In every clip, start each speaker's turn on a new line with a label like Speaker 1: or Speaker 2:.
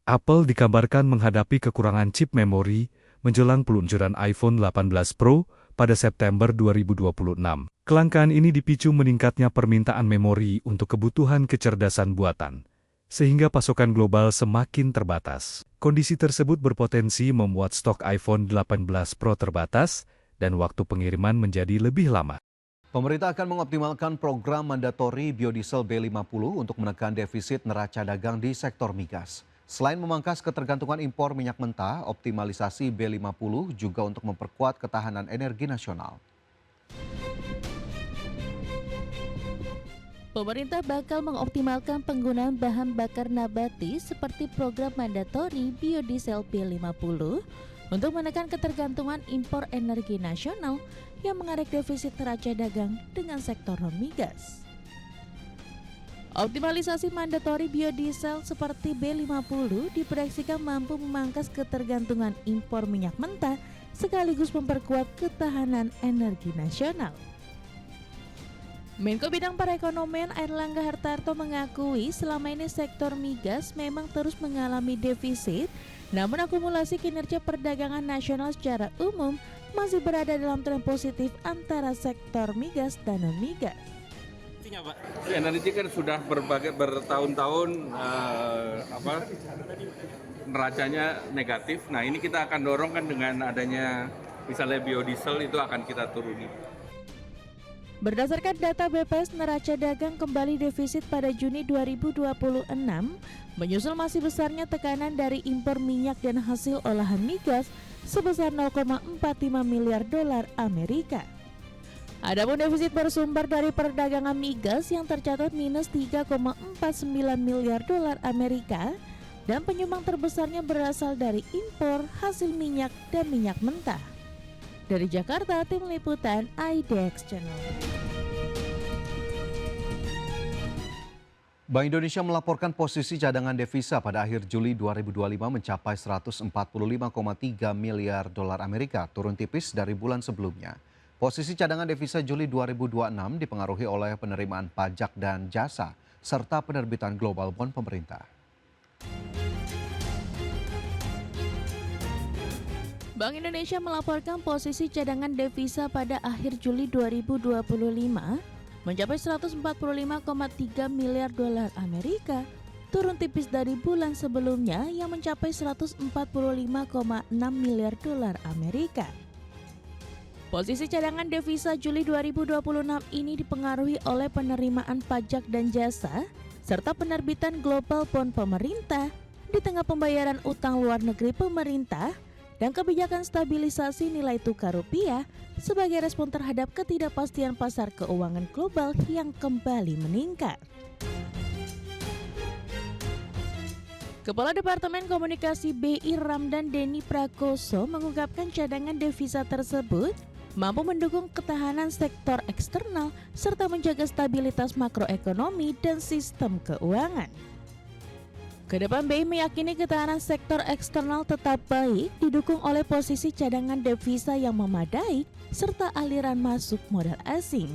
Speaker 1: Apple dikabarkan menghadapi kekurangan chip memori menjelang peluncuran iPhone 18 Pro pada September 2026. Kelangkaan ini dipicu meningkatnya permintaan memori untuk kebutuhan kecerdasan buatan, sehingga pasokan global semakin terbatas. Kondisi tersebut berpotensi membuat stok iPhone 18 Pro terbatas dan waktu pengiriman menjadi lebih lama.
Speaker 2: Pemerintah akan mengoptimalkan program mandatori biodiesel B50 untuk menekan defisit neraca dagang di sektor migas. Selain memangkas ketergantungan impor minyak mentah, optimalisasi B50 juga untuk memperkuat ketahanan energi nasional.
Speaker 3: Pemerintah bakal mengoptimalkan penggunaan bahan bakar nabati seperti program mandatori biodiesel B50 untuk menekan ketergantungan impor energi nasional yang mengerek defisit neraca dagang dengan sektor non-migas. Optimalisasi mandatori biodiesel seperti B50 diproyeksikan mampu memangkas ketergantungan impor minyak mentah sekaligus memperkuat ketahanan energi nasional. Menko Bidang Perekonomian Airlangga Hartarto mengakui selama ini sektor migas memang terus mengalami defisit, namun akumulasi kinerja perdagangan nasional secara umum masih berada dalam tren positif antara sektor migas dan non-migas.
Speaker 4: Pak, energi kan sudah bertahun-tahun neracanya negatif. Nah ini kita akan dorong kan dengan adanya misalnya biodiesel itu akan kita turuni.
Speaker 3: Berdasarkan data BPS, neraca dagang kembali defisit pada Juni 2026, menyusul masih besarnya tekanan dari impor minyak dan hasil olahan migas sebesar 0,45 miliar dolar Amerika. Adapun defisit bersumber dari perdagangan migas yang tercatat minus 3,49 miliar dolar Amerika dan penyumbang terbesarnya berasal dari impor hasil minyak dan minyak mentah. Dari Jakarta, Tim Liputan IDX Channel.
Speaker 2: Bank Indonesia melaporkan posisi cadangan devisa pada akhir Juli 2025 mencapai 145,3 miliar dolar Amerika, turun tipis dari bulan sebelumnya. Posisi cadangan devisa Juli 2026 dipengaruhi oleh penerimaan pajak dan jasa, serta penerbitan global bond pemerintah.
Speaker 3: Bank Indonesia melaporkan posisi cadangan devisa pada akhir Juli 2025 mencapai 145,3 miliar dolar Amerika, turun tipis dari bulan sebelumnya yang mencapai 145,6 miliar dolar Amerika. Posisi cadangan devisa Juli 2026 ini dipengaruhi oleh penerimaan pajak dan jasa serta penerbitan global bond pemerintah di tengah pembayaran utang luar negeri pemerintah dan kebijakan stabilisasi nilai tukar rupiah sebagai respon terhadap ketidakpastian pasar keuangan global yang kembali meningkat. Kepala Departemen Komunikasi BI Ramdan Denny Prakoso mengungkapkan cadangan devisa tersebut mampu mendukung ketahanan sektor eksternal serta menjaga stabilitas makroekonomi dan sistem keuangan. Kedepan BI meyakini ketahanan sektor eksternal tetap baik didukung oleh posisi cadangan devisa yang memadai serta aliran masuk modal asing.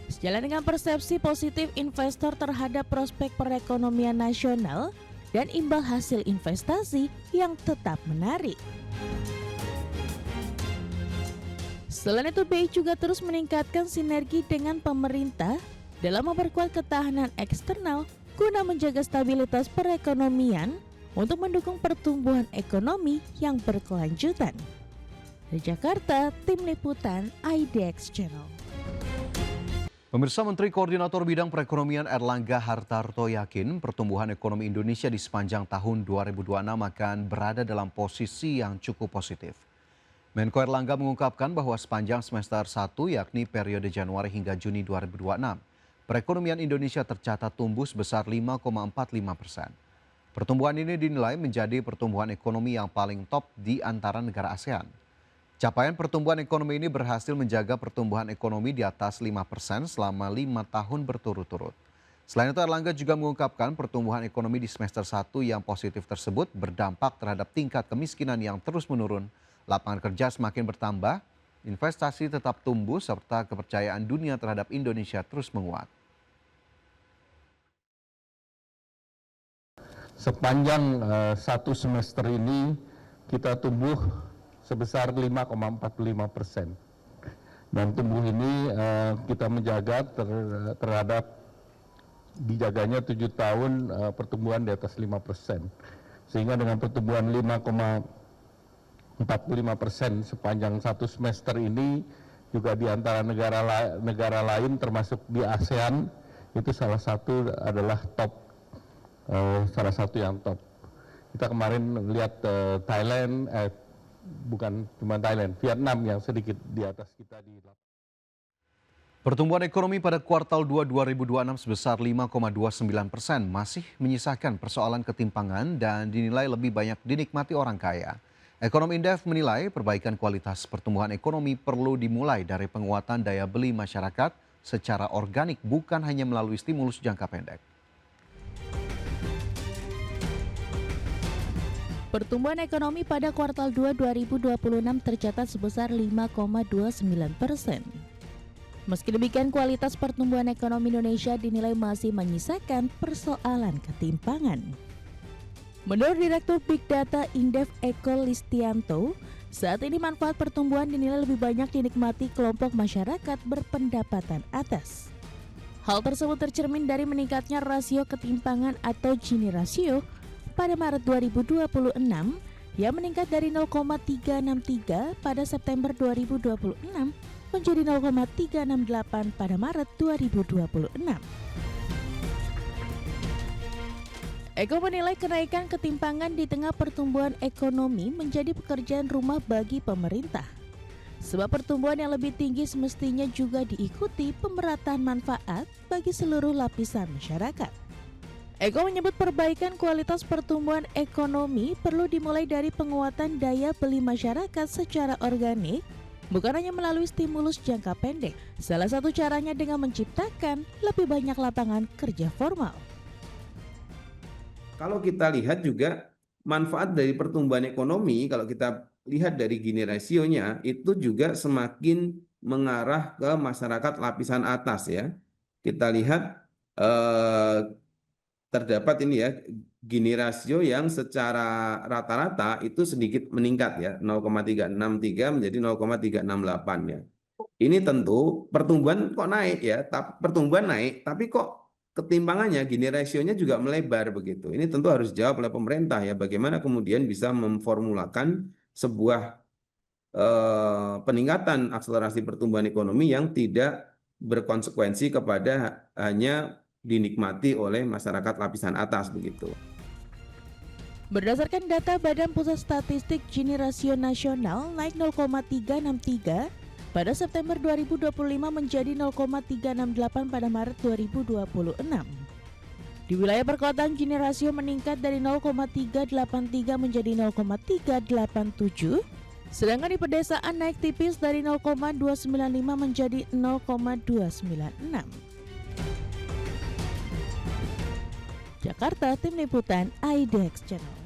Speaker 3: Sejalan dengan persepsi positif investor terhadap prospek perekonomian nasional dan imbal hasil investasi yang tetap menarik. Selain itu, BI juga terus meningkatkan sinergi dengan pemerintah dalam memperkuat ketahanan eksternal guna menjaga stabilitas perekonomian untuk mendukung pertumbuhan ekonomi yang berkelanjutan. Dari Jakarta, Tim Liputan IDX Channel.
Speaker 2: Pemirsa, Menteri Koordinator Bidang Perekonomian Airlangga Hartarto yakin pertumbuhan ekonomi Indonesia di sepanjang tahun 2026 akan berada dalam posisi yang cukup positif. Menko Airlangga mengungkapkan bahwa sepanjang semester 1 yakni periode Januari hingga Juni 2026, perekonomian Indonesia tercatat tumbuh sebesar 5,45%. Pertumbuhan ini dinilai menjadi pertumbuhan ekonomi yang paling top di antara negara ASEAN. Capaian pertumbuhan ekonomi ini berhasil menjaga pertumbuhan ekonomi di atas 5% selama 5 tahun berturut-turut. Selain itu, Airlangga juga mengungkapkan pertumbuhan ekonomi di semester 1 yang positif tersebut berdampak terhadap tingkat kemiskinan yang terus menurun, lapangan kerja semakin bertambah, investasi tetap tumbuh, serta kepercayaan dunia terhadap Indonesia terus menguat.
Speaker 5: sepanjang satu semester ini kita tumbuh sebesar 5,45%. Dan tumbuh ini kita menjaga terhadap dijaganya 7 tahun pertumbuhan di atas 5%. Sehingga dengan pertumbuhan 5,45% sepanjang satu semester ini juga di antara negara lain termasuk di ASEAN itu salah satu adalah top, salah satu yang top. Kita kemarin lihat Thailand, bukan cuma Thailand, Vietnam yang sedikit di atas kita di.
Speaker 2: Pertumbuhan ekonomi pada kuartal 2 2026 sebesar 5,29% masih menyisakan persoalan ketimpangan dan dinilai lebih banyak dinikmati orang kaya. Ekonom Indef menilai perbaikan kualitas pertumbuhan ekonomi perlu dimulai dari penguatan daya beli masyarakat secara organik, bukan hanya melalui stimulus jangka pendek.
Speaker 3: Pertumbuhan ekonomi pada kuartal 2 2026 tercatat sebesar 5,29%. Meski demikian, kualitas pertumbuhan ekonomi Indonesia dinilai masih menyisakan persoalan ketimpangan. Menurut Direktur Big Data Indef Eko Listianto, saat ini manfaat pertumbuhan dinilai lebih banyak dinikmati kelompok masyarakat berpendapatan atas. Hal tersebut tercermin dari meningkatnya rasio ketimpangan atau Gini rasio pada Maret 2026 yang meningkat dari 0,363 pada September 2026 menjadi 0,368 pada Maret 2026. Eko menilai kenaikan ketimpangan di tengah pertumbuhan ekonomi menjadi pekerjaan rumah bagi pemerintah. Sebab pertumbuhan yang lebih tinggi semestinya juga diikuti pemerataan manfaat bagi seluruh lapisan masyarakat. Eko menyebut perbaikan kualitas pertumbuhan ekonomi perlu dimulai dari penguatan daya beli masyarakat secara organik, bukan hanya melalui stimulus jangka pendek. Salah satu caranya dengan menciptakan lebih banyak lapangan kerja formal.
Speaker 6: Kalau kita lihat juga manfaat dari pertumbuhan ekonomi, kalau kita lihat dari Gini rasionya, itu juga semakin mengarah ke masyarakat lapisan atas ya. Kita lihat terdapat ini ya, Gini rasio yang secara rata-rata itu sedikit meningkat ya, 0,363 menjadi 0,368 ya. Ini tentu pertumbuhan kok naik ya, pertumbuhan naik, tapi kok ketimpangannya Gini rasionya juga melebar begitu. Ini tentu harus dijawab oleh pemerintah ya, bagaimana kemudian bisa memformulakan sebuah peningkatan akselerasi pertumbuhan ekonomi yang tidak berkonsekuensi kepada hanya dinikmati oleh masyarakat lapisan atas begitu.
Speaker 3: Berdasarkan data Badan Pusat Statistik, Gini rasio nasional naik 0,363 pada September 2025 menjadi 0,368 pada Maret 2026. Di wilayah perkotaan Gini rasio meningkat dari 0,383 menjadi 0,387, sedangkan di pedesaan naik tipis dari 0,295 menjadi 0,296. Jakarta, Tim Liputan IDX Channel.